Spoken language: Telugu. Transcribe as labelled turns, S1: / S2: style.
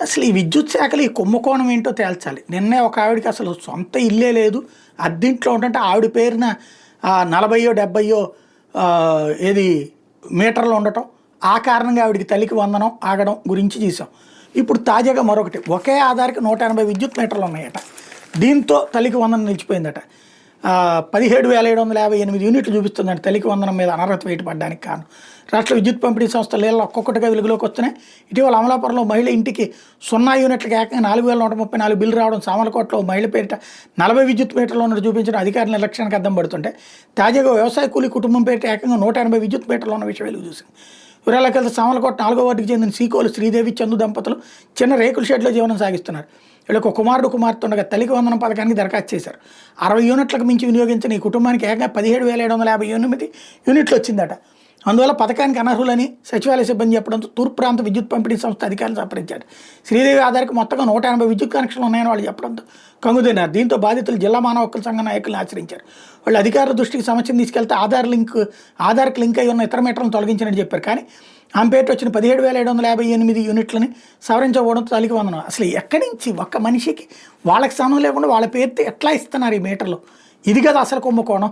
S1: అసలు ఈ విద్యుత్ శాఖలు ఈ కుంభకోణం ఏంటో తేల్చాలి. నిన్నే ఒక ఆవిడకి అసలు సొంత ఇల్లే లేదు, అద్దెంట్లో ఉంటుంటే ఆవిడ పేరున 40 70 ఏది మీటర్లు ఉండటం, ఆ కారణంగా ఆవిడకి తల్లికి వందనం ఆగడం గురించి చూసాం. ఇప్పుడు తాజాగా మరొకటి, ఒకే ఆధార్కి 180 విద్యుత్ మీటర్లు ఉన్నాయట. దీంతో తల్లికి వందనం నిలిచిపోయిందట. 17,758 యూనిట్లు చూపిస్తుందంట తల్లికి వందనం మీద అనర్హత వేటు పడడానికి కారణం. రాష్ట్ర విద్యుత్ పంపిణీ సంస్థ నీళ్ళు ఒక్కొక్కటిగా వెలుగులోకి వస్తున్నాయి. ఇటీవల అమలాపురంలో మహిళ ఇంటికి 0 యూనిట్లకు ఏకంగా 4,134 బిల్లు రావడం, సామలకోటలో మహిళ పేరిట 40 విద్యుత్ మీటర్లు ఉన్నట్టు చూపించడం అధికారుల నిర్లక్ష్యానికి అద్దం పడుతుంటే, తాజాగా వ్యవసాయ కూలీ కుటుంబం పేరిట ఏకంగా 180 విద్యుత్ మీటర్లు ఉన్న విషయం వెలుగు చూసింది. వివరాలకు వెళ్తే సామలకోట 4వ వార్డుకి చెందిన సీకోలు శ్రీదేవి చందు దంపతులు చిన్న రేకుల షెడ్లో జీవనం సాగిస్తున్నారు. వీళ్ళకు కుమారుడు కుమార్తె ఉండగా తల్లికి వందనం పథకానికి దరఖాస్తు చేశారు. 60 యూనిట్లకు మించి వినియోగించిన ఈ కుటుంబానికి ఏకంగా 17,758 యూనిట్లు వచ్చిందట. అందువల్ల పథకానికి అనర్హులని సచివాలయ సిబ్బంది చెప్పడంతో తూర్పు ప్రాంత విద్యుత్ పంపిణీ సంస్థ అధికారులు సంప్రదించారు. శ్రీదేవి ఆధార్కి మొత్తంగా 180 విద్యుత్ కనెక్షన్లు ఉన్నాయని వాళ్ళు చెప్పడంతో కంగుతిన్నారు. దీంతో బాధితులు జిల్లా మానవ హక్కుల సంఘ నాయకులను ఆశ్రయించారు. వాళ్ళు అధికారుల దృష్టికి సమస్యను తీసుకెళ్తే ఆధార్కి లింక్ అయి ఉన్న ఇతర మీటర్లను తొలగించినట్టు చెప్పారు. కానీ ఆమె పేరు వచ్చిన 17,758 యూనిట్లని సవరించబోవడంతో తల్లికి వందనం. అసలు ఎక్కడి నుంచి ఒక్క మనిషికి వాళ్ళకి స్థానం లేకుండా వాళ్ళ పేరుతో ఎట్లా ఇస్తున్నారు ఈ మీటర్లు? ఇది కదా అసలు కుంభకోణం.